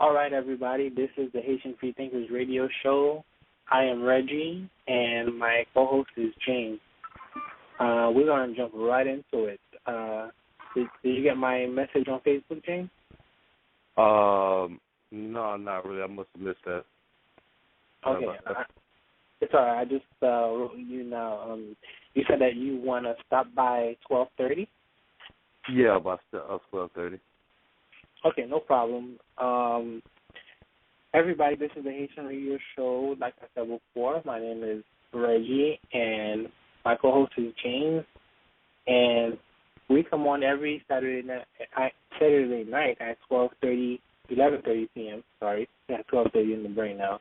All right, everybody. This is the Haitian FREE Thinkers radio show. I am Reggie, and my co-host is James. We're going to jump right into it. Did you get my message on Facebook, James? No, not really. I must have missed that. Okay. It's all right. I just wrote you now. You said that you want to stop by 12:30? Yeah, about 12:30. Okay, no problem. Everybody, this is the Haitian radio show. Like I said before, my name is Reggie, and my co-host is James. And we come on every Saturday night at 11:30 p.m. Sorry, yeah, 12:30 in the brain now.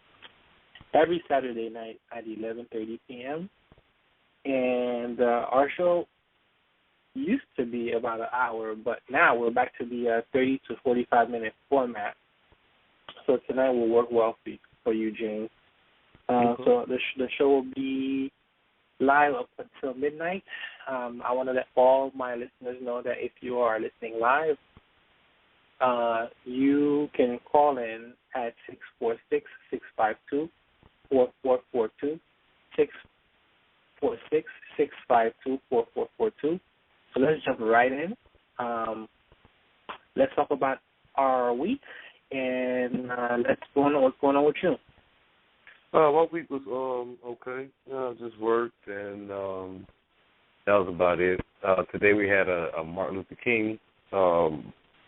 Every Saturday night at 11:30 p.m. And our show used to be about an hour, but now we're back to the 30 to 45 minute format. So tonight will work well for you, James. So the show will be live up until midnight. I want to let all my listeners know that if you are listening live, you can call in at 646-652-4442, 646-652-4442. So let's jump right in. Let's talk about our week, and let's go on what's going on with you. My week was okay. Just worked, and that was about it. Today we had a Martin Luther King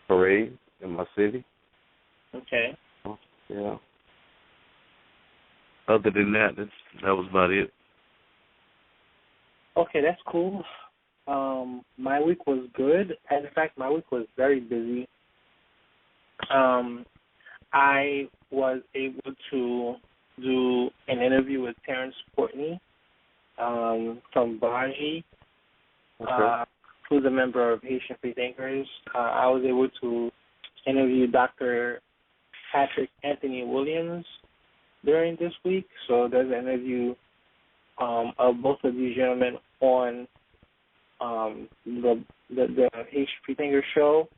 parade in my city. Okay. Yeah. Other than that, that was about it. Okay, that's cool. My week was good. In fact, my week was very busy. I was able to do an interview with Terrence Courtney from Baji, who's a member of Haitian FREE Thinkers. I was able to interview Dr. Patrick Anthony Williams during this week. So there's an interview of both of these gentlemen on the Haitian FREE Thinkers show.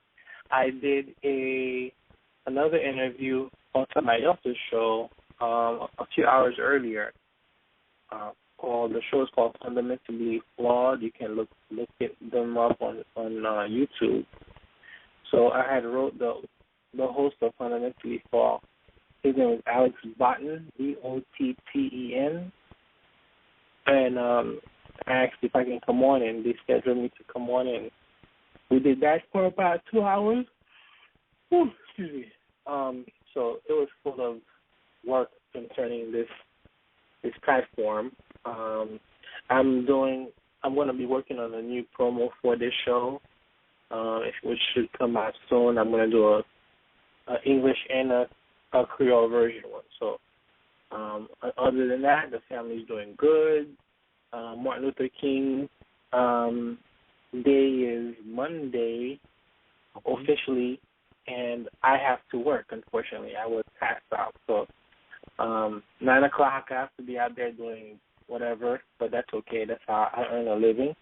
I did another interview on somebody else's show a few hours earlier. The show is called Fundamentally Flawed. You can look them up on YouTube. So I had wrote the host of Fundamentally Flawed. His name is Alex Botten, Botten, and I asked if I can come on, and they scheduled me to come on, and we did that for about 2 hours. Whew, excuse me. So it was full of work concerning this platform. I'm going to be working on a new promo for this show, which should come out soon. I'm going to do a English and a Creole version one. So other than that, the family's doing good. Martin Luther King Day is Monday officially, and I have to work, unfortunately. I was passed out. So 9 o'clock, I have to be out there doing whatever, but that's okay. That's how I earn a living.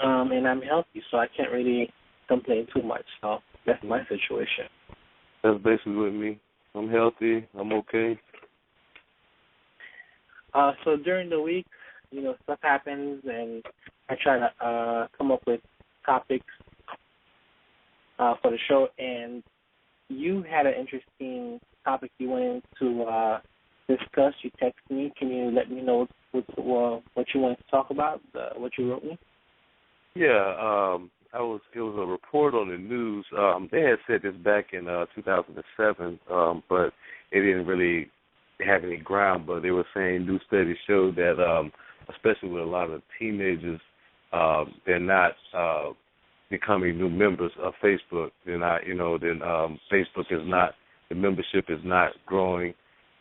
And I'm healthy, so I can't really complain too much. So that's my situation. That's basically with me. I'm healthy. I'm okay. So during the week, stuff happens, and I try to come up with topics for the show. And you had an interesting topic you wanted to discuss. You texted me. Can you let me know what you wanted to talk about? What you wrote me? Yeah, it was a report on the news. They had said this back in 2007, but it didn't really have any ground. But they were saying new studies showed that, especially with a lot of teenagers, they're not becoming new members of Facebook. They're not, Facebook is not, the membership is not growing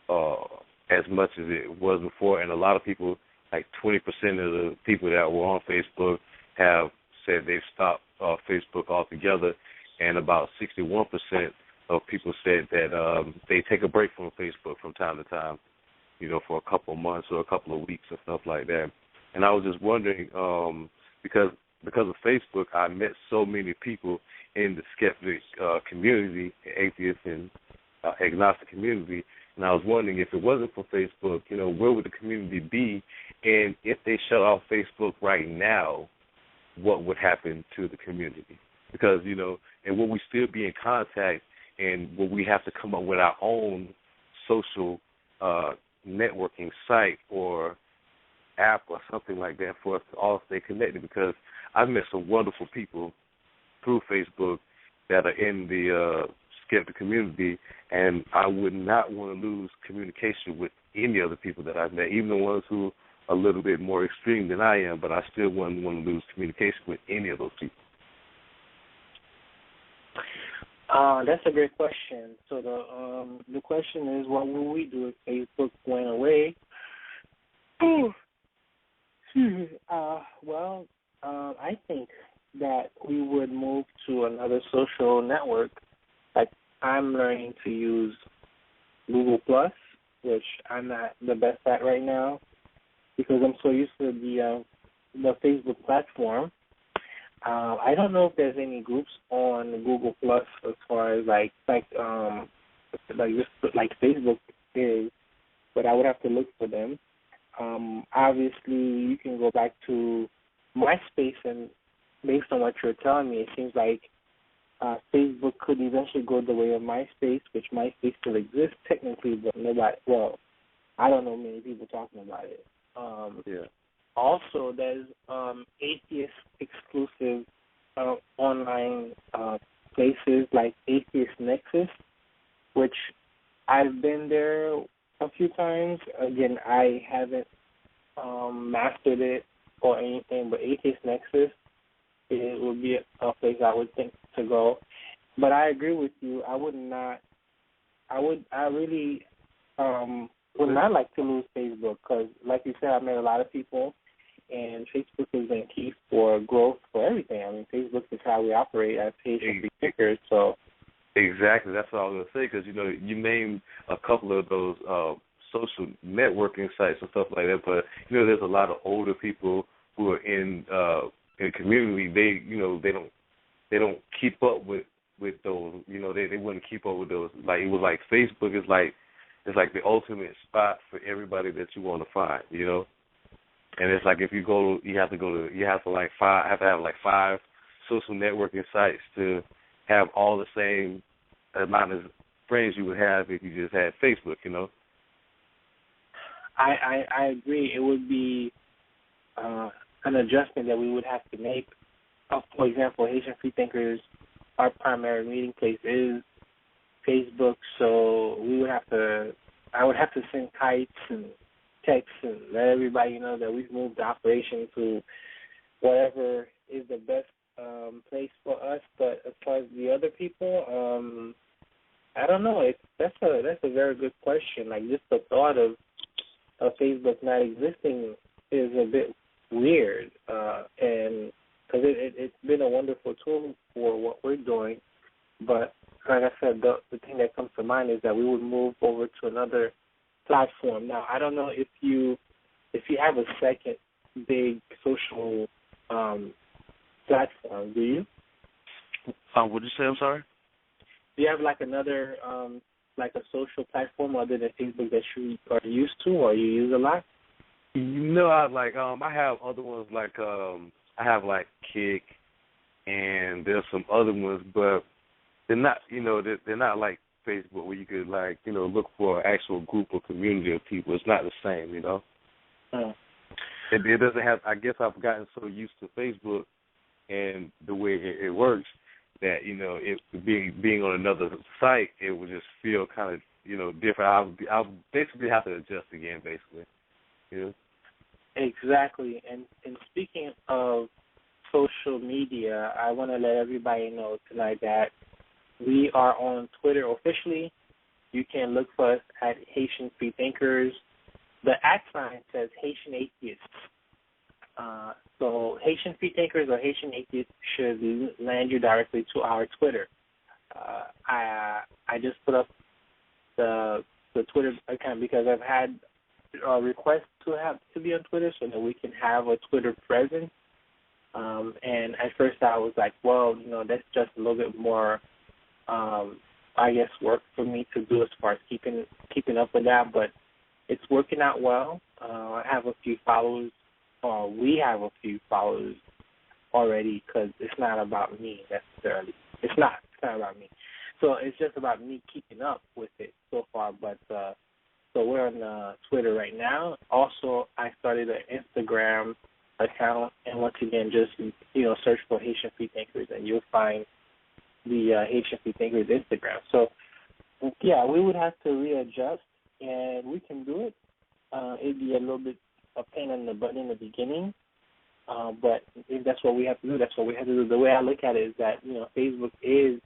as much as it was before. And a lot of people, like 20% of the people that were on Facebook have said they've stopped Facebook altogether, and about 61% of people said that they take a break from Facebook from time to time, for a couple of months or a couple of weeks or stuff like that. And I was just wondering, because because of Facebook, I met so many people in the skeptic community, atheist and agnostic community, and I was wondering if it wasn't for Facebook, where would the community be? And if they shut off Facebook right now, what would happen to the community? Because, and will we still be in contact, and will we have to come up with our own social networking site or app or something like that for us to all stay connected? Because I've met some wonderful people through Facebook that are in the skeptic community, and I would not want to lose communication with any other people that I've met, even the ones who are a little bit more extreme than I am, but I still wouldn't want to lose communication with any of those people. That's a great question. So the question is, what will we do if Facebook went away? I think that we would move to another social network. Like, I'm learning to use Google Plus, which I'm not the best at right now because I'm so used to the Facebook platform. I don't know if there's any groups on Google Plus as far as like Facebook is, but I would have to look for them. Obviously, you can go back to MySpace, and based on what you're telling me, it seems like Facebook could eventually go the way of MySpace, which MySpace still exists technically, but nobody. Well, I don't know many people talking about it. Also, there's atheist-exclusive online places like Atheist Nexus, which I've been there a few times. Again, I haven't mastered it or anything, but Atheist Nexus, it would be a place I would think to go. But I agree with you. I really would not like to lose Facebook because, like you said, I met a lot of people, and Facebook has been key for growth for everything. I mean, Facebook is how we operate as Haitian FREE Thinkers. So exactly, that's what I was going to say, because you named a couple of those social networking sites and stuff like that, but there's a lot of older people who are in community. They don't keep up with those. They wouldn't keep up with those. Like, it was like Facebook is like, it's like the ultimate spot for everybody that you want to find, And it's like if you go, you have to have like 5 social networking sites to have all the same amount of friends you would have if you just had Facebook, I agree. It would be an adjustment that we would have to make. For example, Haitian Free Thinkers, our primary meeting place is Facebook, so I would have to send kites and texts and let everybody know that we've moved the operation to whatever is the best place for us. But as far as the other people, I don't know. That's a very good question. Like, just the thought of Facebook not existing is a bit weird, and because it's been a wonderful tool for what we're doing. But like I said, the thing that comes to mind is that we would move over to another platform. Now, I don't know if you have a second big social platform, do you? What did you say? I'm sorry? Do you have like another like a social platform other than Facebook that you are used to or you use a lot? I have other ones like I have like Kick, and there's some other ones, but they're not they're not like Facebook where you could look for an actual group or community of people. It's not the same, It doesn't have. I guess I've gotten so used to Facebook and the way it works that it being on another site, it would just feel kind of different. I'll basically have to adjust again, basically. Exactly. And speaking of social media, I want to let everybody know tonight that we are on Twitter officially. You can look for us at Haitian FREE Thinkers. The @ says Haitian Atheists. So Haitian FREE Thinkers or Haitian Atheists should land you directly to our Twitter. I just put up the Twitter account because I've had requests to be on Twitter so that we can have a Twitter presence. And at first I was like, well, that's just a little bit more, I guess, work for me to do as far as keeping up with that. But it's working out well. I have a few followers, or we have a few followers already, because it's not about me necessarily. It's not about me. So it's just about me keeping up with it so far. But so we're on Twitter right now. Also, I started an Instagram account, and once again, just search for Haitian Free Thinkers, and you'll find the Haitian Free Thinkers Instagram. So yeah, we would have to readjust, and we can do it. It'd be a little bit a pain in the butt in the beginning, but if that's what we have to do, that's what we have to do. The way I look at it is that Facebook is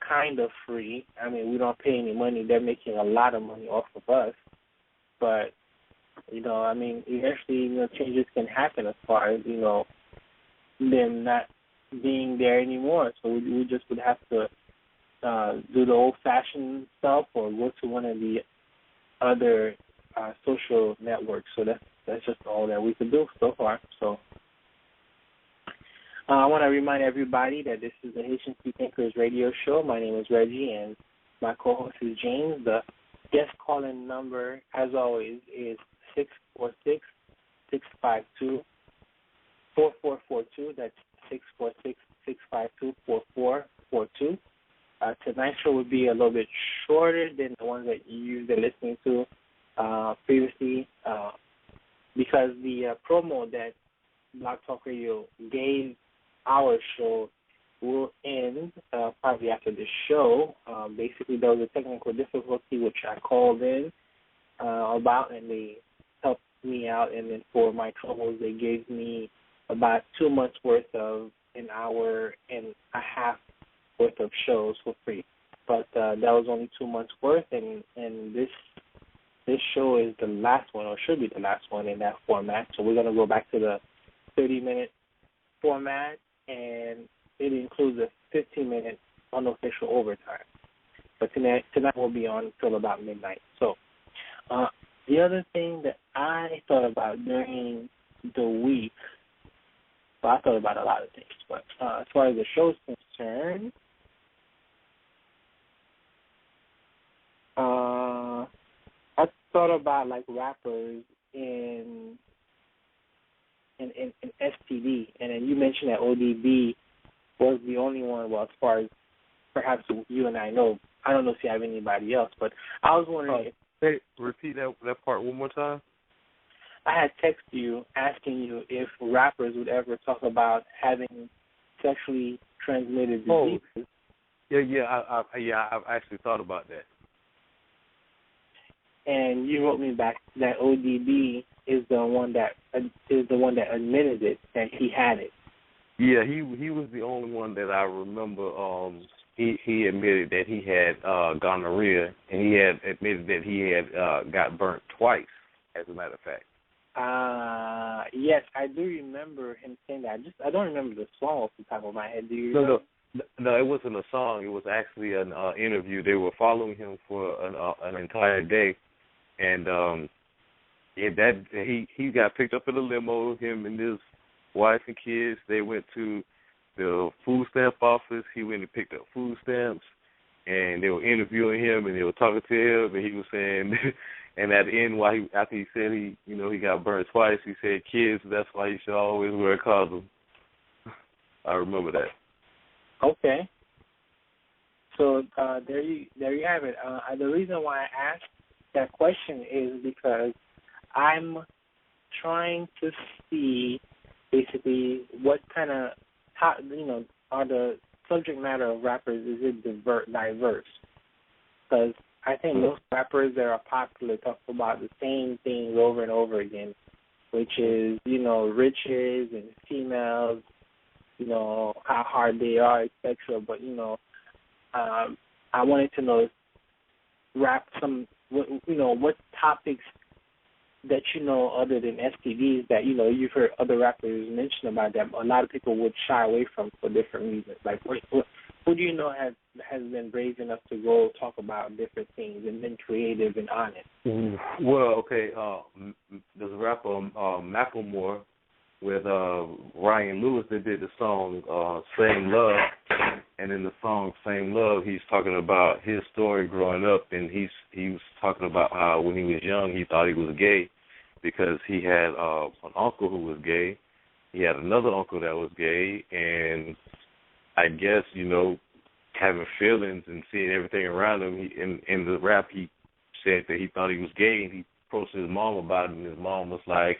kind of free. I mean, we don't pay any money. They're making a lot of money off of us, but I mean, eventually, changes can happen as far as, them not being there anymore. So we just would have to do the old-fashioned stuff or go to one of the other social networks. So that's just all that we could do so far. So I want to remind everybody that this is the Haitian Free Thinkers radio show. My name is Reggie, and my co-host is James. The guest call-in number, as always, is 646-652-4442. That's 646-652-4442. Tonight's show would be a little bit shorter than the ones that you've been listening to previously, because the promo that Blog Talk Radio gave our show will end probably after the show. Basically, there was a technical difficulty which I called in about, and they helped me out. And then for my troubles, they gave me about 2 months worth of an hour and a half worth of shows for free. But that was only 2 months worth, and this show is the last one, or should be the last one in that format. So we're going to go back to the 30-minute format, and it includes a 15-minute unofficial overtime. But tonight will be on until about midnight. So the other thing that I thought about during the week, well, I thought about a lot of things, but as far as the show is concerned, I thought about like rappers in STD, and then you mentioned that ODB was the only one. Well, as far as perhaps you and I know, I don't know if you have anybody else, but I was wondering. Hey, repeat that part one more time. I had texted you asking you if rappers would ever talk about having sexually transmitted diseases. I've actually thought about that. And you wrote me back that ODB is the one that admitted it, that he had it. Yeah, he was the only one that I remember. He admitted that he had gonorrhea, and he had admitted that he had got burnt twice, as a matter of fact. Yes, I do remember him saying that. I don't remember the song off the top of my head. Do you? No, it wasn't a song. It was actually an interview. They were following him for an entire day, and he got picked up in a limo. Him and his wife and kids. They went to the food stamp office. He went and picked up food stamps, and they were interviewing him, and they were talking to him, and he was saying. And at the end, after he said he got burned twice, he said, "Kids, that's why you should always wear a condom." I remember that. Okay. So there you have it. The reason why I asked that question is because I'm trying to see basically what kind of are the subject matter of rappers, is it diverse? Because I think most rappers that are popular talk about the same things over and over again, which is, riches and females, how hard they are, etc. But, I wanted to know what topics that other than STDs that, you've heard other rappers mention about that a lot of people would shy away from for different reasons. Like, who do you know has been brave enough to go talk about different things and been creative and honest? Well, okay, there's a rapper, Macklemore. with Ryan Lewis that did the song Same Love, and in the song Same Love, he's talking about his story growing up, and he was talking about how when he was young he thought he was gay because he had an uncle who was gay. He had another uncle that was gay, and I guess, having feelings and seeing everything around him, in the rap he said that he thought he was gay, and he approached his mom about it, and his mom was like,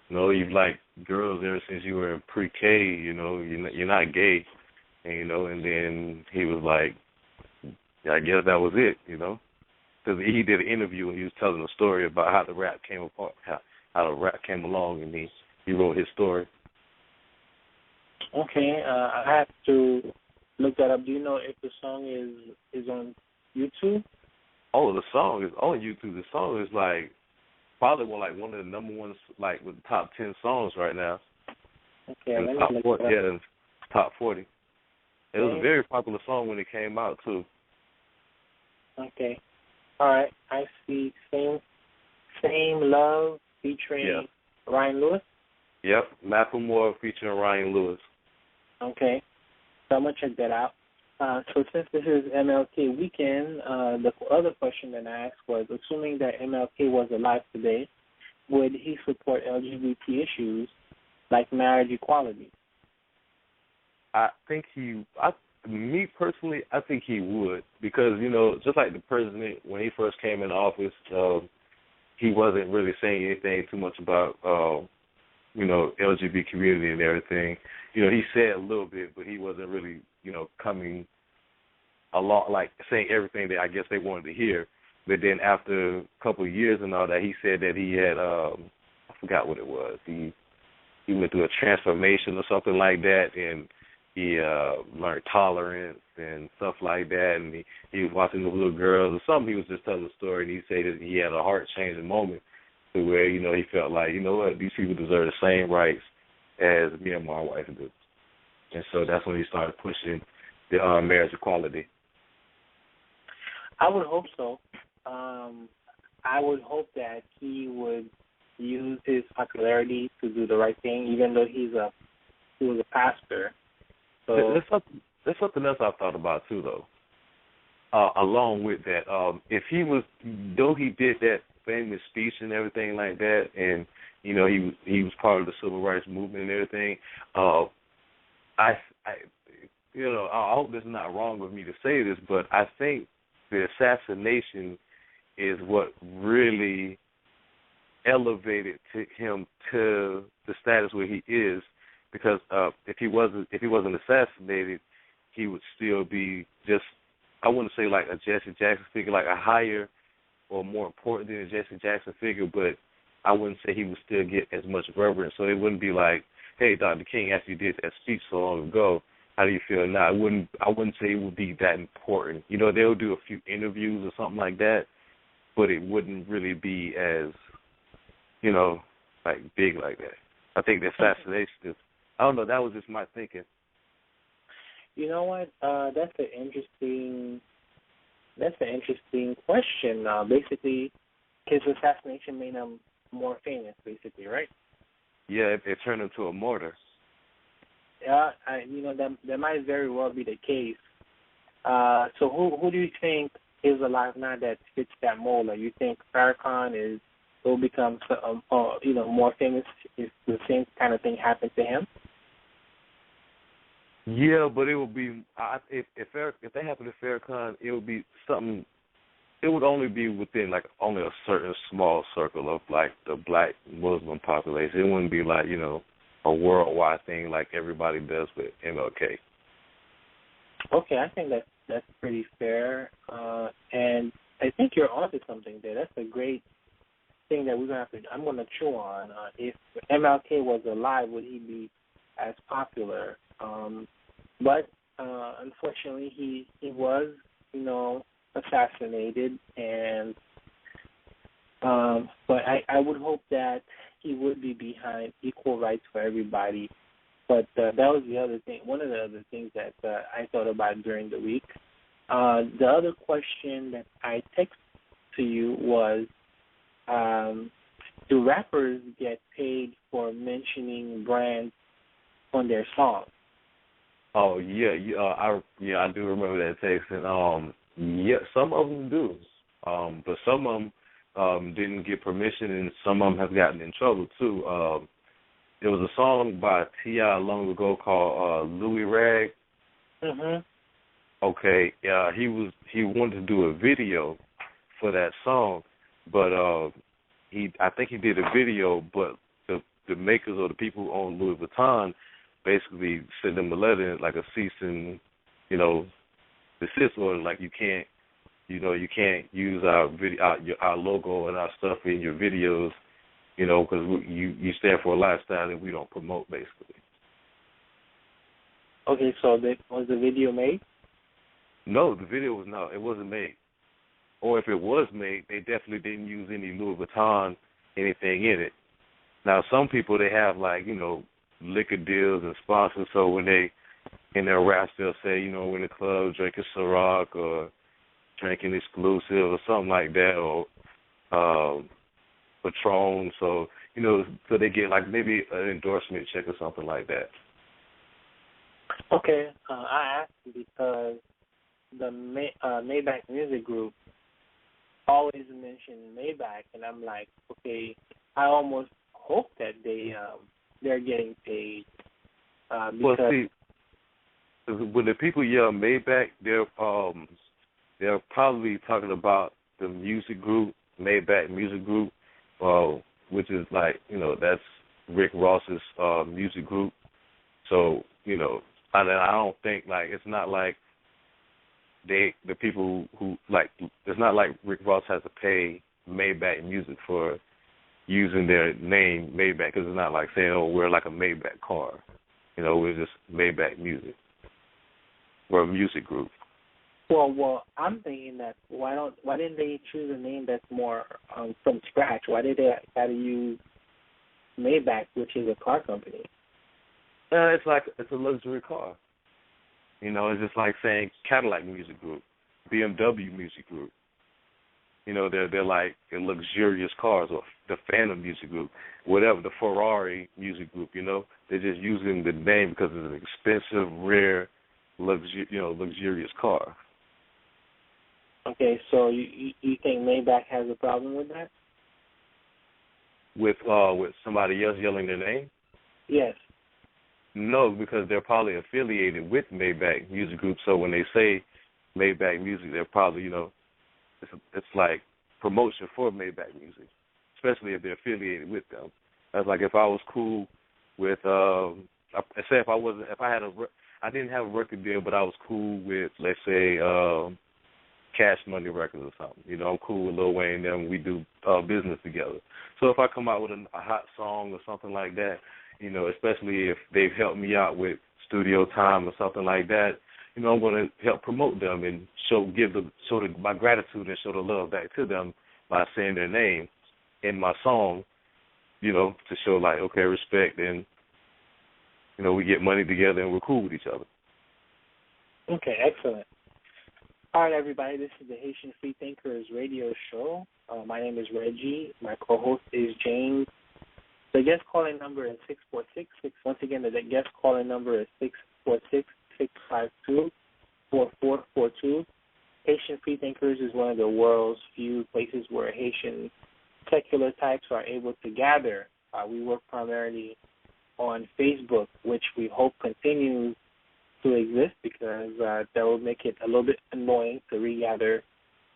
no, you've liked girls ever since you were in pre-K, you're not gay, and then he was like, I guess that was it, because he did an interview and he was telling a story about how the rap came apart, how the rap came along, and he wrote his story. Okay, I have to look that up. Do you know if the song is on YouTube? Oh, the song is on YouTube. The song is probably one of the number ones, with the top 10 songs right now. Okay, in the top 40, in the top 40. It was a very popular song when it came out too. Okay, all right. I see. Same Love featuring Ryan Lewis. Yep, Macklemore featuring Ryan Lewis. Okay, so I'm gonna check that out. So since this is MLK weekend, the other question that I asked was, assuming that MLK was alive today, would he support LGBT issues like marriage equality? Me personally, I think he would, because, just like the president, when he first came in office, he wasn't really saying anything too much about, LGBT community and everything. He said a little bit, but he wasn't really, coming along, saying everything that I guess they wanted to hear. But then after a couple of years and all that, he said that he had, I forgot what it was. He went through a transformation or something like that, and he learned tolerance and stuff like that, and he was watching the little girls or something. He was just telling a story, and he said that he had a heart-changing moment to where, he felt like, what, these people deserve the same rights as me and my wife do. And so that's when he started pushing the marriage equality. I would hope so. I would hope that he would use his popularity to do the right thing, even though he was a pastor. So there's something else I've thought about too, though. Along with that, if he was, though he did that famous speech and everything like that, and he was part of the civil rights movement and everything, I hope this is not wrong with me to say this, but I think the assassination is what really elevated him to the status where he is, because if he wasn't assassinated, he would still be just, I wouldn't say like a Jesse Jackson figure, like a higher or more important than a Jesse Jackson figure, but I wouldn't say he would still get as much reverence. So it wouldn't be like, hey, Dr. King, after you did that speech so long ago, how do you feel now? I wouldn't say it would be that important. They'll do a few interviews or something like that, but it wouldn't really be as, big like that. I think the assassination is, I don't know, that was just my thinking. You know what? That's an interesting question. Basically, his assassination made him more famous, basically, right? Yeah, it turned him to a martyr. Yeah, that might very well be the case. So who do you think is alive now that fits that mold? You think Farrakhan will become more famous if the same kind of thing happened to him? Yeah, but it would be if that happened to Farrakhan, it would be something. It would only be within only a certain small circle of the black Muslim population. It wouldn't be a worldwide thing like everybody does with MLK. Okay, I think that's pretty fair, and I think you're onto something there. That's a great thing that I'm gonna chew on. If MLK was alive, would he be as popular? But unfortunately, he was, assassinated, and but I would hope that he would be behind equal rights for everybody. But that was the other thing. One of the other things that I thought about during the week. The other question that I texted to you was, do rappers get paid for mentioning brands on their songs? Oh yeah, I do remember that text, and yeah, some of them do, but some of them didn't get permission, and some of them have gotten in trouble too. There was a song by T.I. long ago called Louis Rag. Mhm. Okay, he wanted to do a video for that song, but I think he did a video, but the makers or the people who own Louis Vuitton basically sent them a letter, like a cease and, desist order, like you can't use our logo and our stuff in your videos, because you stand for a lifestyle that we don't promote, basically. Okay, so was the video made? No, the video it wasn't made. Or if it was made, they definitely didn't use any Louis Vuitton anything in it. Now, some people, they have, liquor deals and sponsors, so when they, in their raps, they'll say, we're in the club drinking Ciroc or drinking Exclusive or something like that, or Patron, so they get, maybe an endorsement check or something like that. Okay, I asked because the Maybach Music Group always mention Maybach, and I'm like, okay, I almost hope that they're getting paid. Because well, see, when the people yell Maybach, they're probably talking about the music group, Maybach Music Group, which is that's Rick Ross's music group. So I don't think it's not like the people who it's not like Rick Ross has to pay Maybach Music for using their name Maybach, because it's not like saying, we're like a Maybach car. We're just Maybach Music. We're a music group. Well, I'm thinking that why didn't they choose a name that's more from scratch? Why did they got to use Maybach, which is a car company? It's a luxury car. It's just like saying Cadillac Music Group, BMW Music Group. They're like the luxurious cars, or the Phantom Music Group, whatever, the Ferrari Music Group. They're just using the name because it's an expensive, rare, luxurious car. Okay, so you think Maybach has a problem with that? With somebody else yelling their name? Yes. No, because they're probably affiliated with Maybach Music Group. So when they say Maybach Music, they're probably, it's like promotion for Maybach Music, especially if they're affiliated with them. That's like if I was cool with, say I didn't have a record deal, but I was cool with, let's say, Cash Money Records or something. I'm cool with Lil Wayne and them. We do business together. So if I come out with a hot song or something like that, especially if they've helped me out with studio time or something like that, I'm going to help promote them and show my gratitude and show the love back to them by saying their name in my song, to show okay, respect, and we get money together and we're cool with each other. Okay, excellent. All right, everybody, this is the Haitian Free Thinkers radio show. My name is Reggie. My co-host is James. The guest calling number is 646. Once again, the guest calling number is 646-652-4442. Haitian Free Thinkers is one of the world's few places where Haitian secular types are able to gather. We work primarily on Facebook, which we hope continues to exist because that will make it a little bit annoying to regather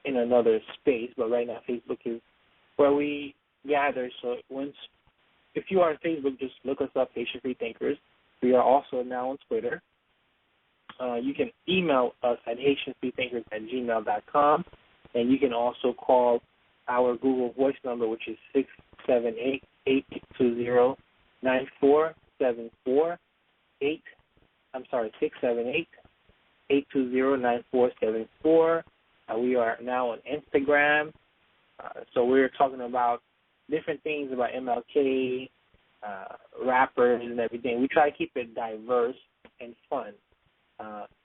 in another space. But right now, Facebook is where we gather. So if you are on Facebook, just look us up, Haitian Free Thinkers. We are also now on Twitter. You can email us at HaitianFreeThinkers@gmail.com, and you can also call our Google Voice number, which is 678-820-9474. 678-820-9474. We are now on Instagram. So we're talking about different things about MLK, rappers and everything. We try to keep it diverse and fun.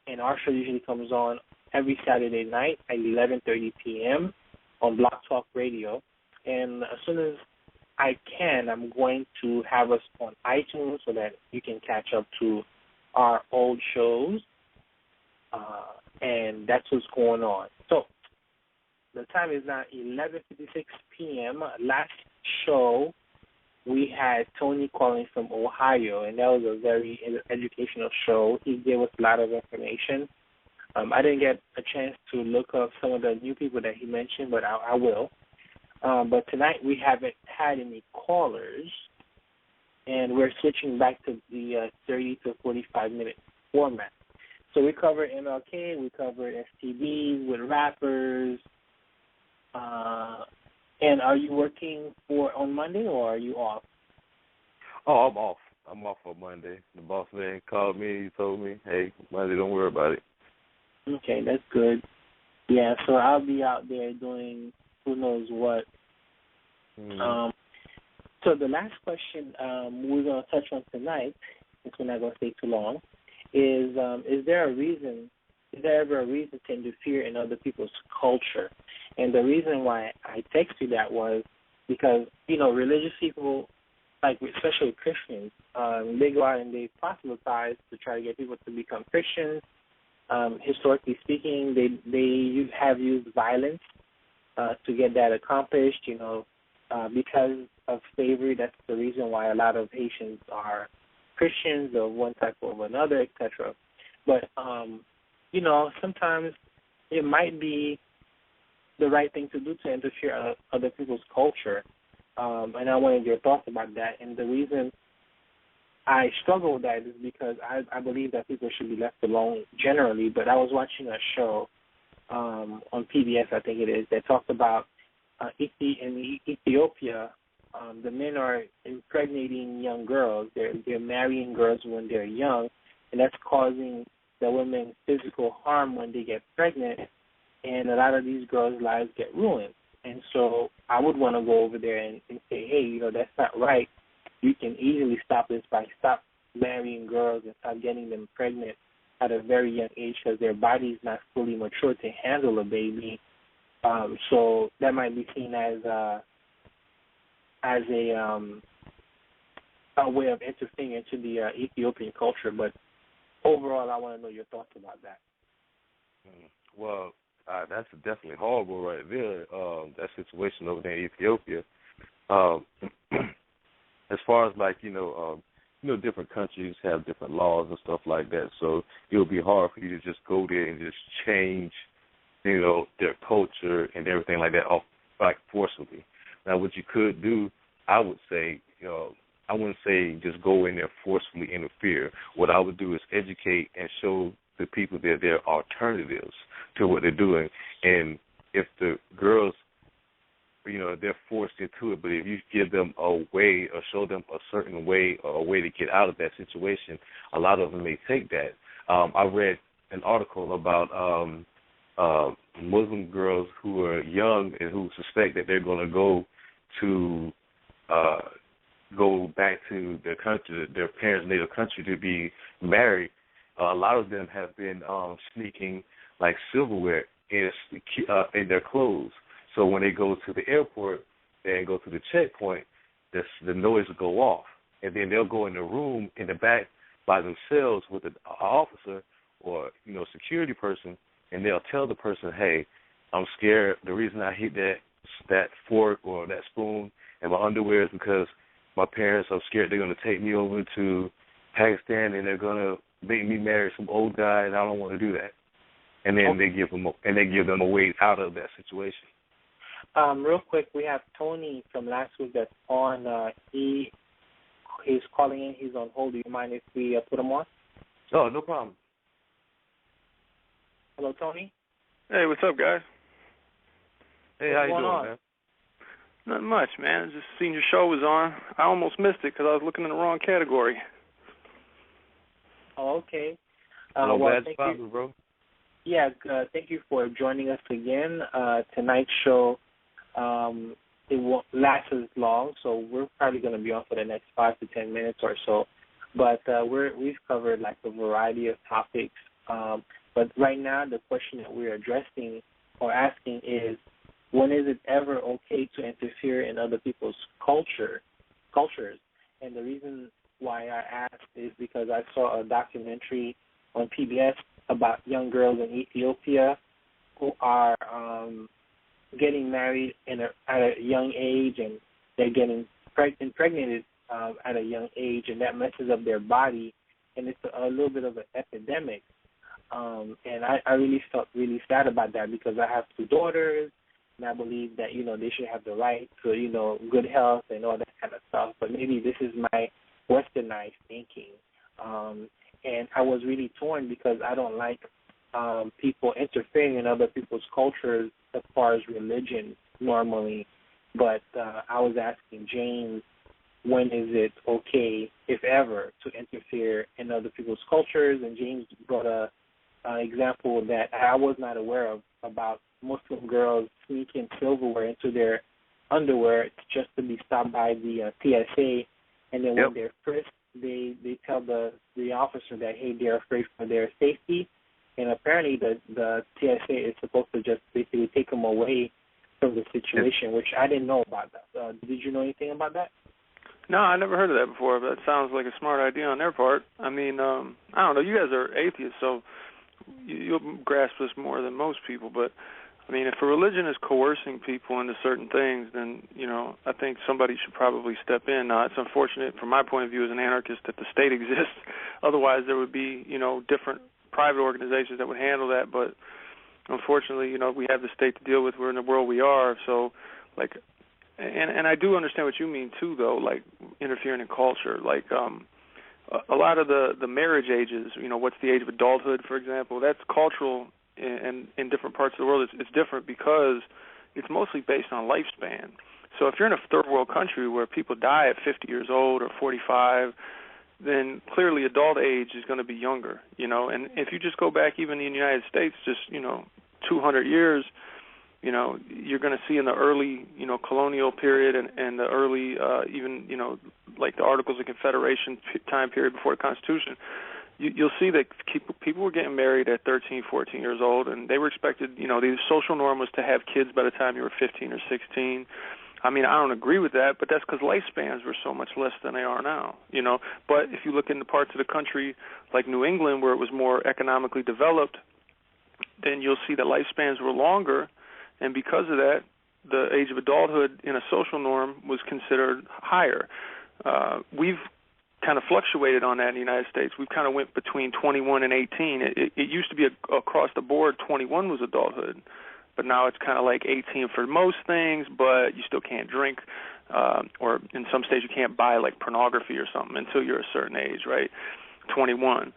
And our show usually comes on every Saturday night at 11:30 p.m. on Block Talk Radio. And as soon as I'm going to have us on iTunes so that you can catch up to our old shows, and that's what's going on. So the time is now 11:56 p.m. Last show, we had Tony calling from Ohio, and that was a very educational show. He gave us a lot of information. I didn't get a chance to look up some of the new people that he mentioned, but I will. But tonight we haven't had any callers, and we're switching back to the 30 to 45-minute format. So we cover MLK, we cover STDs with rappers. And are you working on Monday, or are you off? Oh, I'm off. I'm off on Monday. The boss man called me. He told me, hey, Monday, don't worry about it. Okay, that's good. Yeah, so I'll be out there doing who knows what. Mm. So the last question we're going to touch on tonight, since we're not going to stay too long, is there ever a reason to interfere in other people's culture? And the reason why I text you that was because, religious people, like especially Christians, they go out and they proselytize to try to get people to become Christians. Historically speaking, they have used violence to get that accomplished, because of slavery. That's the reason why a lot of Haitians are Christians of one type or another, etc. But, sometimes it might be the right thing to do to interfere in other people's culture. And I wanted your thoughts about that. And the reason I struggle with that is because I believe that people should be left alone generally. But I was watching a show on PBS, I think it is, that talked about in Ethiopia, the men are impregnating young girls. They're marrying girls when they're young, and that's causing the women physical harm when they get pregnant, and a lot of these girls' lives get ruined. And so I would want to go over there and say, hey, that's not right. You can easily stop this by stop marrying girls and stop getting them pregnant at a very young age because their body is not fully mature to handle a baby. So that might be seen as a way of interfering into the Ethiopian culture. But overall, I want to know your thoughts about that. Well, that's definitely horrible right there, that situation over there in Ethiopia. As far as different countries have different laws and stuff like that, so it'll be hard for you to just go there and just change, their culture and everything like that forcibly. Now, what you could do, I would say, I wouldn't say just go in there forcefully interfere. What I would do is educate and show the people that there are alternatives to what they're doing. And if the girls, they're forced into it, but if you give them a way or show them a certain way or a way to get out of that situation, a lot of them may take that. I read an article about Muslim girls who are young and who suspect that they're going to go back to their country, their parents' native country, to be married. A lot of them have been sneaking like silverware in their clothes. So when they go to the airport and go to the checkpoint, the noise will go off, and then they'll go in the room in the back by themselves with an officer or security person, and they'll tell the person, hey, I'm scared. The reason I hit that fork or that spoon in my underwear is because my parents are scared they're going to take me over to Pakistan and they're going to make me marry some old guy, and I don't want to do that. And then they give them a way out of that situation. Real quick, we have Tony from last week that's on. He's calling in. He's on hold. Do you mind if we put him on? Oh, no problem. Hello, Tony. Hey, what's up, guys? Hey, how you doing, man? Not much, man. I just seen your show was on. I almost missed it because I was looking in the wrong category. Oh, okay. Bad problem, bro. Yeah, thank you for joining us again. Tonight's show, it won't last as long, so we're probably going to be on for the next 5 to 10 minutes or so. But we've covered like a variety of topics. But right now, the question that we're addressing or asking is, when is it ever okay to interfere in other people's cultures? And the reason why I asked is because I saw a documentary on PBS about young girls in Ethiopia who are getting married at a young age, and they're getting impregnated at a young age, and that messes up their body, and it's a little bit of an epidemic. And I really felt really sad about that because I have 2 daughters, and I believe that, they should have the right to, good health and all that kind of stuff. But maybe this is my westernized thinking. And I was really torn because I don't like people interfering in other people's cultures as far as religion normally. But I was asking James, when is it okay, if ever, to interfere in other people's cultures? And James brought an example that I was not aware of about Muslim girls sneaking silverware into their underwear just to be stopped by the TSA, and then when they're frisked, they tell the officer that, hey, they're afraid for their safety, and apparently the TSA is supposed to just basically take them away from the situation, which I didn't know about that. Did you know anything about that? No, I never heard of that before, but it sounds like a smart idea on their part. I mean, I don't know, you guys are atheists, so you'll grasp this more than most people, but I mean, if a religion is coercing people into certain things, then, I think somebody should probably step in. Now, it's unfortunate from my point of view as an anarchist that the state exists. Otherwise, there would be, different private organizations that would handle that. But unfortunately, we have the state to deal with. We're in the world we are. So, and I do understand what you mean, too, though, like interfering in culture. Like a lot of the marriage ages, what's the age of adulthood, for example, that's cultural. And in different parts of the world, it's different because it's mostly based on lifespan. So if you're in a third world country where people die at 50 years old or 45, then clearly adult age is going to be younger, And if you just go back even in the United States, just, 200 years, you're going to see in the early, colonial period and the early, even, like the Articles of Confederation time period before the Constitution, you'll see that people were getting married at 13, 14 years old, and they were expected, the social norm was to have kids by the time you were 15 or 16. I mean, I don't agree with that, but that's because lifespans were so much less than they are now, But if you look into parts of the country like New England where it was more economically developed, then you'll see that lifespans were longer, and because of that, the age of adulthood in a social norm was considered higher. We've kind of fluctuated on that in the United States. We've kind of went between 21 and 18. It used to be across the board 21 was adulthood, but now it's kind of like 18 for most things, but you still can't drink, or in some states you can't buy like pornography or something until you're a certain age, right? 21.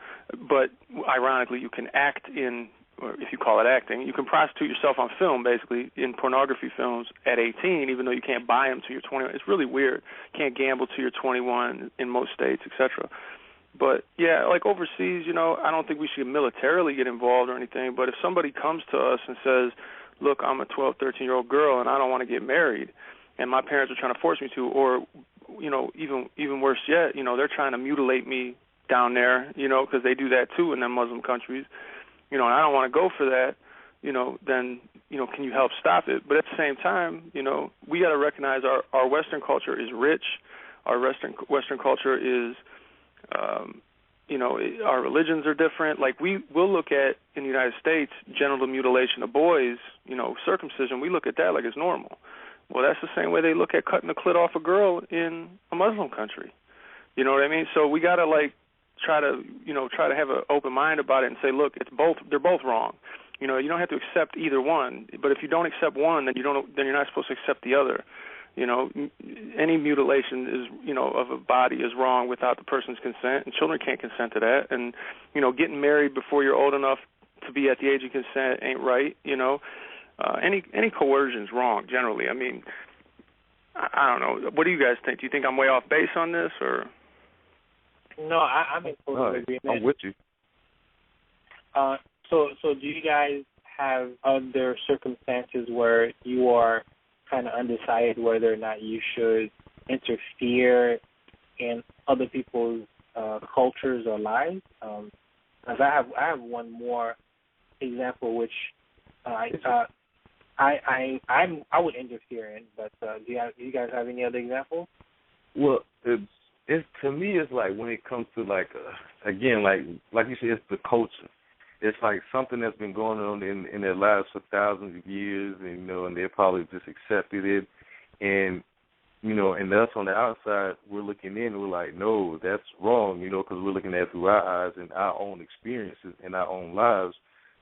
But ironically, you can act in, or if you call it acting, you can prostitute yourself on film, basically, in pornography films at 18, even though you can't buy them till you're 21. It's really weird. You can't gamble till you're 21 in most states, etc. But, yeah, like overseas, I don't think we should militarily get involved or anything, but if somebody comes to us and says, look, I'm a 12, 13-year-old girl, and I don't want to get married, and my parents are trying to force me to, or, even worse yet, they're trying to mutilate me down there, because they do that, too, in them Muslim countries, and I don't want to go for that, then, can you help stop it? But at the same time, we got to recognize our Western culture is rich. Our Western culture is, our religions are different. Like we'll look at, in the United States, genital mutilation of boys, circumcision, we look at that like it's normal. Well, that's the same way they look at cutting the clit off a girl in a Muslim country. You know what I mean? So we got to try to have an open mind about it and say, look, they're both wrong. You don't have to accept either one, but if you don't accept one, then you're not supposed to accept the other. Any mutilation is, of a body is wrong without the person's consent, and children can't consent to that. And, getting married before you're old enough to be at the age of consent ain't right. Any coercion is wrong generally. I mean, I don't know. What do you guys think? Do you think I'm way off base on this, or? No, I'm in total agreement. I'm with you. So do you guys have other circumstances where you are kind of undecided whether or not you should interfere in other people's cultures or lives? Because I have one more example, which I I would interfere in, but do you guys have any other examples? Well, it's to me, it's like when it comes to like again, like you said, it's the culture. It's like something that's been going on in their lives for thousands of years, and and they probably just accepted it, and and us on the outside, we're looking in and we're like, no, that's wrong, because we're looking at it through our eyes and our own experiences and our own lives.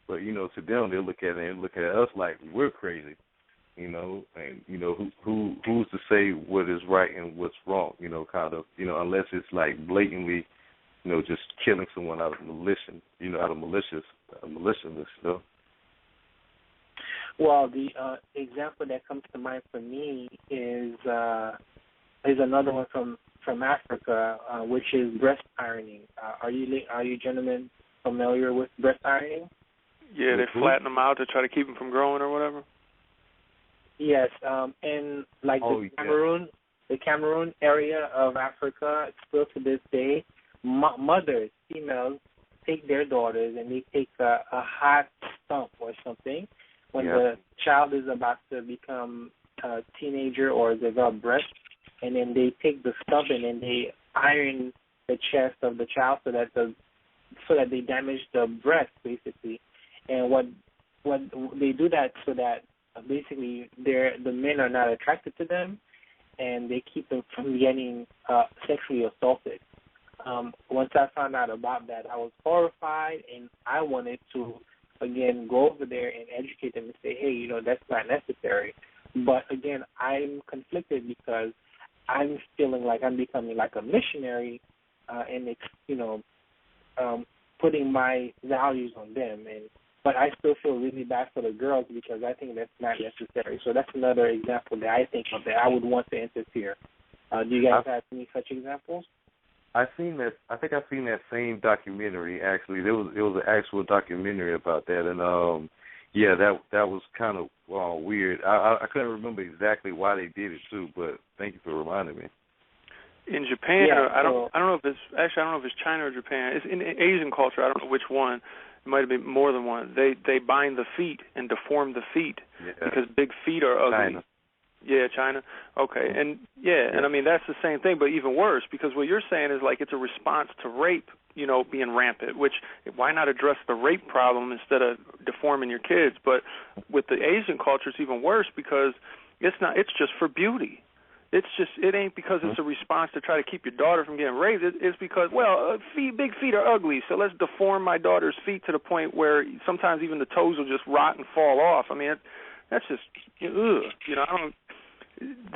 But, to them, they look at it and look at us like we're crazy, and, who's to say what is right and what's wrong, kind of, unless it's like blatantly, just killing someone out of maliciousness. Well, the example that comes to mind for me is another one from Africa, which is breast ironing. Are you gentlemen familiar with breast ironing? Yeah, they flatten them out to try to keep them from growing or whatever. Yes, and like the Cameroon area of Africa, still to this day, mothers, females, take their daughters and they take a hot stump or something when the child is about to become a teenager or develop breast, and then they take the stump and then they iron the chest of the child so that they damage the breast, basically. And what they do that so that basically the men are not attracted to them, and they keep them from getting sexually assaulted. Once I found out about that, I was horrified, and I wanted to, again, go over there and educate them and say, hey, that's not necessary. But, again, I'm conflicted because I'm feeling like I'm becoming like a missionary and it's, putting my values on them. But I still feel really bad for the girls because I think that's not necessary. So that's another example that I think of that I would want to interfere. Do you guys have any such examples? I think I've seen that same documentary. Actually, it was an actual documentary about that, and that was kind of weird. I couldn't remember exactly why they did it too, but thank you for reminding me. In Japan, I don't know if it's China or Japan. It's in Asian culture. I don't know which one. It might have been more than one. They bind the feet and deform the feet because big feet are ugly. China. Yeah, China. Okay, and I mean that's the same thing, but even worse because what you're saying is like it's a response to rape, being rampant. Which why not address the rape problem instead of deforming your kids? But with the Asian culture, it's even worse because it's not. It's just for beauty. It ain't because it's a response to try to keep your daughter from getting raped. It's because, big feet are ugly, so let's deform my daughter's feet to the point where sometimes even the toes will just rot and fall off. I mean, that's just, I don't.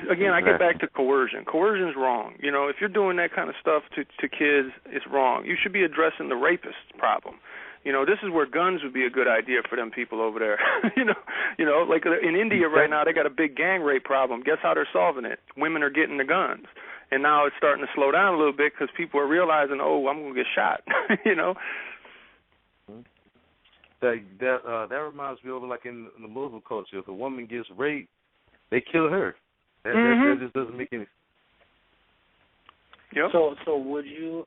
Again, I get back to coercion. Coercion's wrong. If you're doing that kind of stuff to kids, it's wrong. You should be addressing the rapist problem. This is where guns would be a good idea for them people over there. Like in India right now, they got a big gang rape problem. Guess how they're solving it? Women are getting the guns. And now it's starting to slow down a little bit because people are realizing, I'm going to get shot, That reminds me of like in the Muslim culture, if a woman gets raped, they kill her. That just doesn't make any sense. Yep. So would you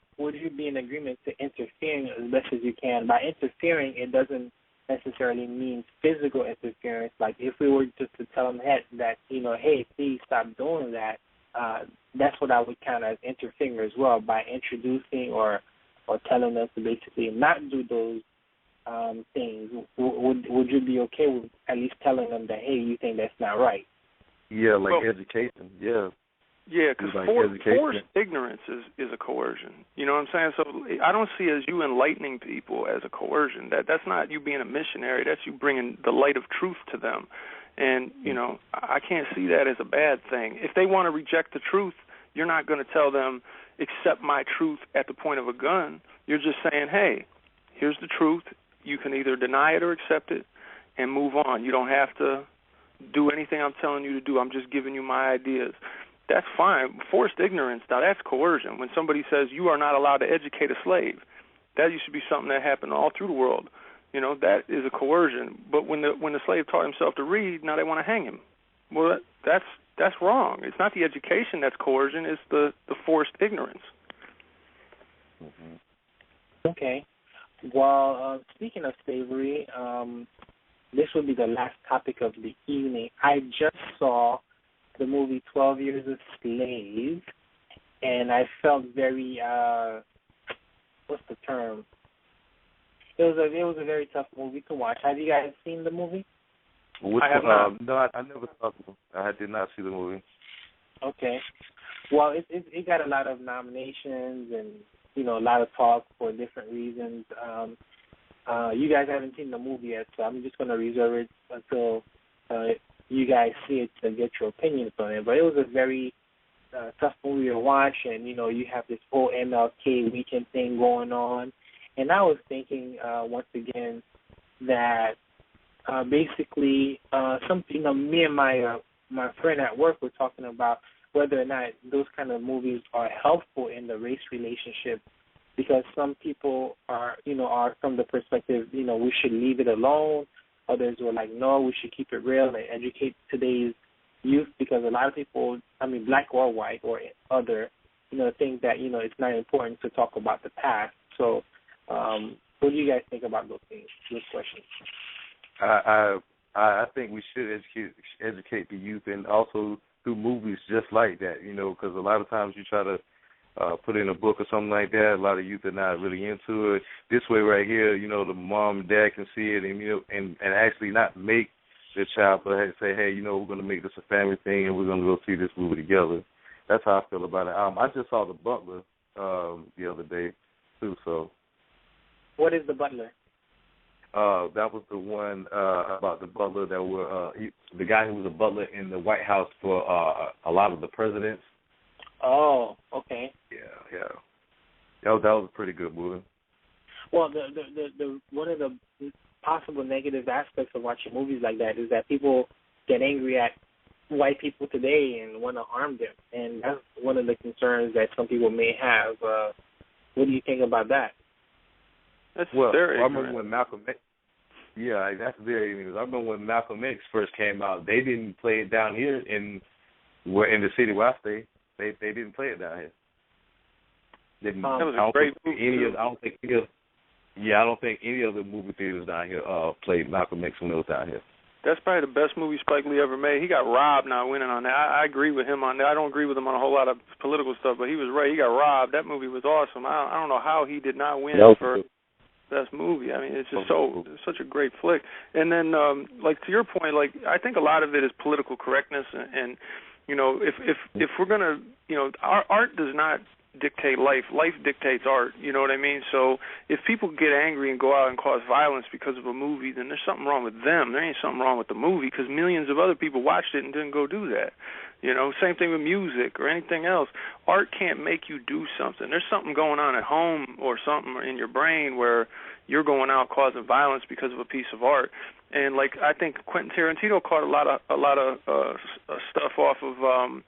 be in agreement to interfering as best as you can? By interfering, it doesn't necessarily mean physical interference. Like if we were just to tell them that hey, please stop doing that. That's what I would count as interfering as well, by introducing or telling them to basically not do those things. Would you be okay with at least telling them that hey, you think that's not right? Yeah, education. Yeah. Yeah, because forced ignorance is a coercion. You know what I'm saying? So I don't see as you enlightening people as a coercion. That's not you being a missionary. That's you bringing the light of truth to them. And, I can't see that as a bad thing. If they want to reject the truth, you're not going to tell them, accept my truth at the point of a gun. You're just saying, hey, here's the truth. You can either deny it or accept it and move on. You don't have to do anything I'm telling you to do. I'm just giving you my ideas. That's fine. Forced ignorance, now that's coercion. When somebody says you are not allowed to educate a slave, that used to be something that happened all through the world. That is a coercion. But when the slave taught himself to read, now they want to hang him. Well, that's wrong. It's not the education that's coercion. It's the forced ignorance. Okay. Well, speaking of slavery, this will be the last topic of the evening. I just saw the movie 12 Years a Slave, and I felt very, what's the term? It was a very tough movie to watch. Have you guys seen the movie? I have not. No, I never saw the movie. I did not see the movie. Okay. Well, it got a lot of nominations and, you know, a lot of talk for different reasons. You guys haven't seen the movie yet, so I'm just going to reserve it until you guys see it to get your opinions on it. But it was a very tough movie to watch, and, you know, you have this whole MLK weekend thing going on. And I was thinking, once again, that basically, me and my friend at work were talking about whether or not those kind of movies are helpful in the race relationship, because some people are from the perspective, you know, we should leave it alone. Others were like, no, we should keep it real and educate today's youth, because a lot of people, black or white or other, you know, think that, you know, it's not important to talk about the past. So what do you guys think about those things, those questions? I think we should educate the youth, and also through movies just like that, you know, because a lot of times you try to put in a book or something like that, a lot of youth are not really into it. This way right here, you know, the mom and dad can see it, and, you know, and actually not make the child, but say, hey, you know, we're going to make this a family thing, and we're going to go see this movie together. That's how I feel about it. I just saw The Butler the other day, too, so. What is The Butler? That was the one about the butler that were the guy who was a butler in the White House for a lot of the presidents. Oh, okay. Yeah. That was a pretty good movie. Well, the one of the possible negative aspects of watching movies like that is that people get angry at white people today and want to harm them, and that's one of the concerns that some people may have. What do you think about that? That's well, very I remember when Malcolm X. Yeah, that's very ignorant. I remember when Malcolm X first came out. They didn't play it down here in the city where I stay. They didn't play it down here. That was a great movie. I don't think any of the movie theaters down here played Malcolm X when it was down here. That's probably the best movie Spike Lee ever made. He got robbed not winning on that. I agree with him on that. I don't agree with him on a whole lot of political stuff, but he was right. He got robbed. That movie was awesome. I don't know how he did not win for best movie. I mean, it's just such a great flick. And then, like, to your point, like, I think a lot of it is political correctness, and you know, if we're gonna, you know, our art does not dictate life. Life dictates art. You know what I mean? So if people get angry and go out and cause violence because of a movie, then there's something wrong with them. There ain't something wrong with the movie, because millions of other people watched it and didn't go do that. You know, same thing with music or anything else. Art can't make you do something. There's something going on at home or something in your brain where you're going out causing violence because of a piece of art. And like, I think Quentin Tarantino caught a lot of stuff off of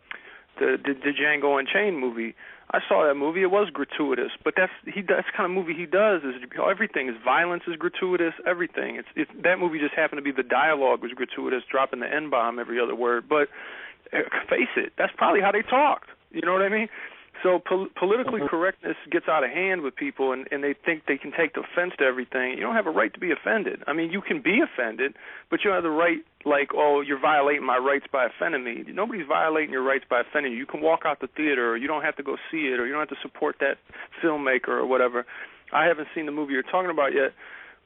the Django Unchained movie. I saw that movie. It was gratuitous, but that's the kind of movie he does. Is everything is violence is gratuitous. Everything. It's that movie just happened to be the dialogue was gratuitous, dropping the N-bomb every other word. But face it, that's probably how they talked. You know what I mean? So politically correctness gets out of hand with people, and they think they can take offense to everything. You don't have a right to be offended. I mean, you can be offended, but you don't have the right, like, oh, you're violating my rights by offending me. Nobody's violating your rights by offending you. You can walk out the theater, or you don't have to go see it, or you don't have to support that filmmaker or whatever. I haven't seen the movie you're talking about yet,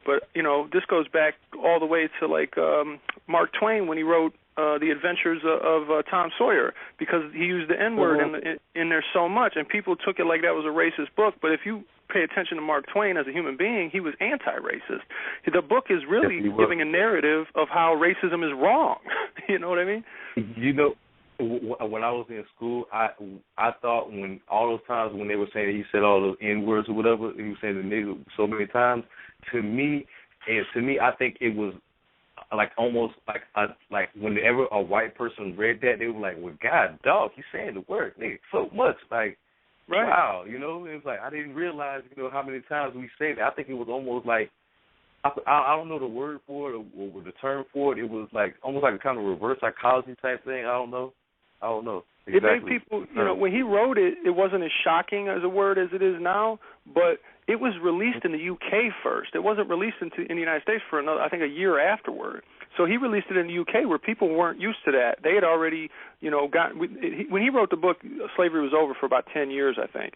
but, you know, this goes back all the way to, like, Mark Twain when he wrote The Adventures of Tom Sawyer, because he used the N-word in there so much, and people took it like that was a racist book. But if you pay attention to Mark Twain as a human being, he was anti-racist. The book is really giving a narrative of how racism is wrong. You know what I mean? You know, when I was in school, I thought when all those times when they were saying he said all those N-words or whatever, he was saying the nigga so many times, to me, I think it was like almost like whenever a white person read that, they were like, well, God, dog, he's saying the word nigga so much. Like, right. Wow, you know, it was like I didn't realize, you know, how many times we say that. I think it was almost like, I don't know the word for it or the term for it. It was like almost like a kind of reverse psychology type thing. I don't know. Exactly. It made people, you know, when he wrote it, it wasn't as shocking as a word as it is now, but it was released in the UK first. It wasn't released in the United States for another, I think, a year afterward. So he released it in the UK where people weren't used to that. They had already, when he wrote the book, slavery was over for about 10 years, I think,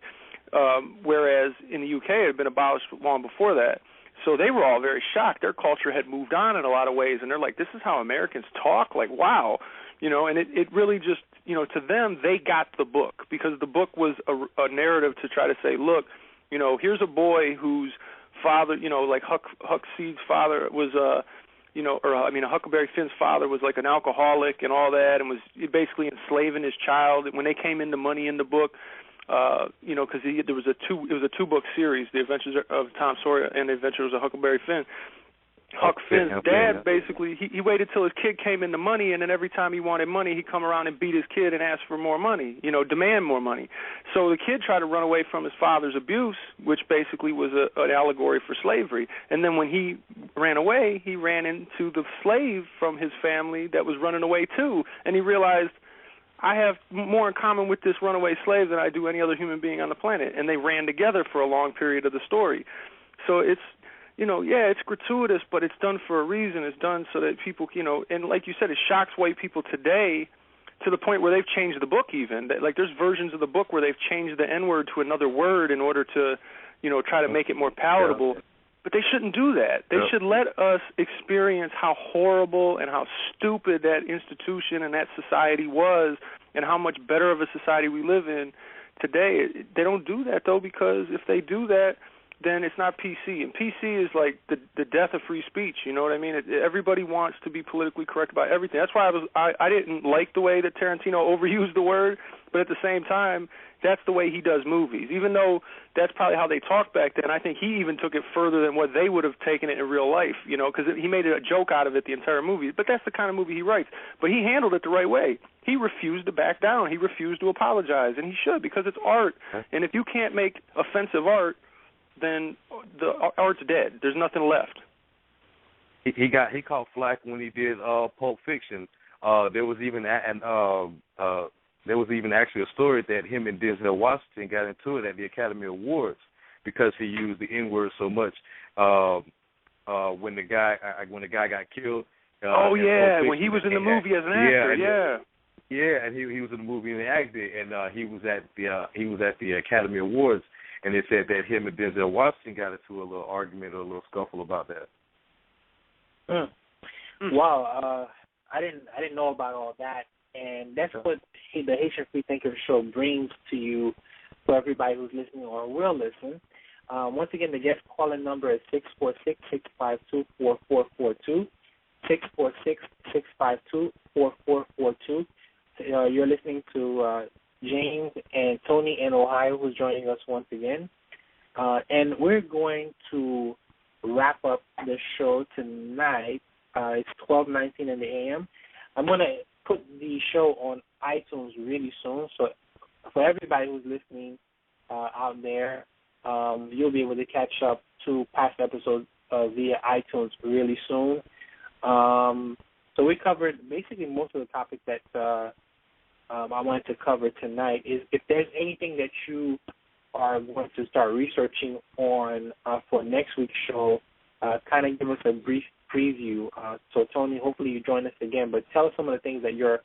whereas in the UK it had been abolished long before that. So they were all very shocked. Their culture had moved on in a lot of ways, and they're like, this is how Americans talk? Like, wow. And it really just, to them, they got the book because the book was a narrative to try to say, look, here's a boy whose father, like Huck Seed's father was, Huckleberry Finn's father was like an alcoholic and all that, and was basically enslaving his child. When they came into money in the book, because it was a 2-book series, The Adventures of Tom Sawyer and The Adventures of Huckleberry Finn. Huck Finn's dad basically, he waited till his kid came into money, and then every time he wanted money, he'd come around and beat his kid and ask for more money, demand more money. So the kid tried to run away from his father's abuse, which basically was an allegory for slavery. And then when he ran away, he ran into the slave from his family that was running away too, and he realized, I have more in common with this runaway slave than I do any other human being on the planet. And they ran together for a long period of the story. So it's, it's gratuitous, but it's done for a reason. It's done so that people, and like you said, it shocks white people today to the point where they've changed the book even. Like there's versions of the book where they've changed the N-word to another word in order to, try to make it more palatable. Yeah. But they shouldn't do that. They should let us experience how horrible and how stupid that institution and that society was and how much better of a society we live in today. They don't do that, though, because if they do that, then it's not PC. And PC is like the death of free speech, you know what I mean? Everybody wants to be politically correct about everything. That's why I didn't like the way that Tarantino overused the word, but at the same time, that's the way he does movies. Even though that's probably how they talked back then, I think he even took it further than what they would have taken it in real life, because he made a joke out of it the entire movie. But that's the kind of movie he writes. But he handled it the right way. He refused to back down. He refused to apologize, and he should, because it's art. And if you can't make offensive art, then the art's dead. There's nothing left. He caught flack when he did Pulp Fiction. There was even actually a story that him and Denzel Washington got into it at the Academy Awards because he used the N-word so much. When the guy got killed. When he was in the movie as an actor. Yeah, and he was in the movie and acted, and he was at the Academy Awards, and they said that him and Denzel Washington got into a little argument or a little scuffle about that. Wow, I didn't know about all that, and that's what the Haitian Free Thinkers show brings to you for everybody who's listening or will listen. Once again, the guest calling number is 646-652-4442, 646-652-4442. You're listening to James and Tony in Ohio, who's joining us once again. And we're going to wrap up the show tonight. It's 12:19 in the a.m. I'm going to put the show on iTunes really soon. So for everybody who's listening out there, you'll be able to catch up to past episodes via iTunes really soon. So we covered basically most of the topics that I wanted to cover tonight. Is if there's anything that you are going to start researching on for next week's show, kind of give us a brief preview. So Tony, hopefully you join us again, but tell us some of the things that you're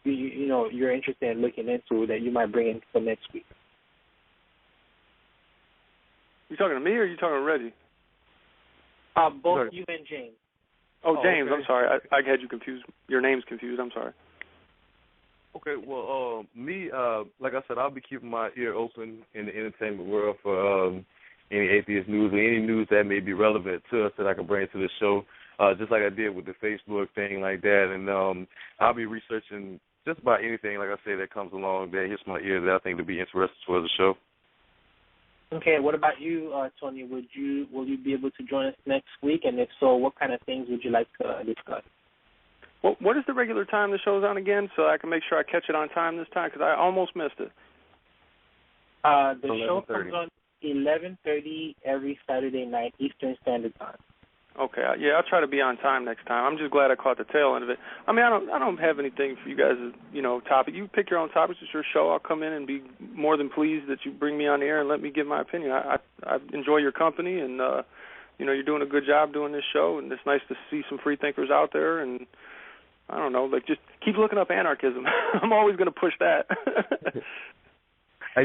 interested in looking into that you might bring in for next week. You talking to me or are you talking to Reggie? Both you and James. Oh, James, okay. I'm sorry. I had you confused. Your name's confused. I'm sorry. Okay, well, me, like I said, I'll be keeping my ear open in the entertainment world for any atheist news or any news that may be relevant to us that I can bring to the show, just like I did with the Facebook thing like that. And I'll be researching just about anything, like I say, that comes along that hits my ear that I think to be interesting for the show. Okay, what about you, Tony? Will you be able to join us next week? And if so, what kind of things would you like to discuss? Well, what is the regular time the show's on again, so I can make sure I catch it on time this time, because I almost missed it. The show comes on 11:30 every Saturday night, Eastern Standard Time. Okay, yeah, I'll try to be on time next time. I'm just glad I caught the tail end of it. I mean, I don't have anything for you guys, topic. You pick your own topics. It's your show. I'll come in and be more than pleased that you bring me on the air and let me give my opinion. I enjoy your company, and you're doing a good job doing this show, and it's nice to see some free thinkers out there. And I don't know, like, just keep looking up anarchism. I'm always going to push that. I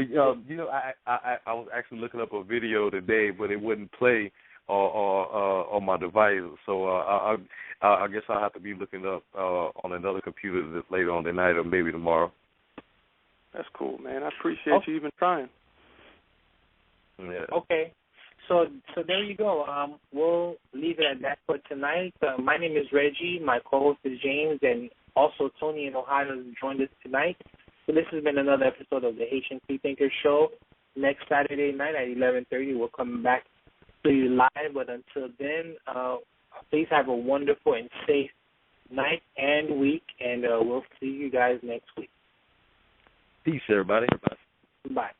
was actually looking up a video today, but it wouldn't play on my device, so I guess I'll have to be looking up on another computer later on tonight or maybe tomorrow. That's cool, man. I appreciate you even trying. Yeah. Okay, so there you go. We'll leave it at that for tonight. My name is Reggie. My co-host is James, and also Tony in Ohio has joined us tonight. So this has been another episode of the Haitian Free Thinkers show. Next Saturday night at 11:30, we'll come back to you live. But until then, please have a wonderful and safe night and week, and we'll see you guys next week. Peace, everybody. Bye.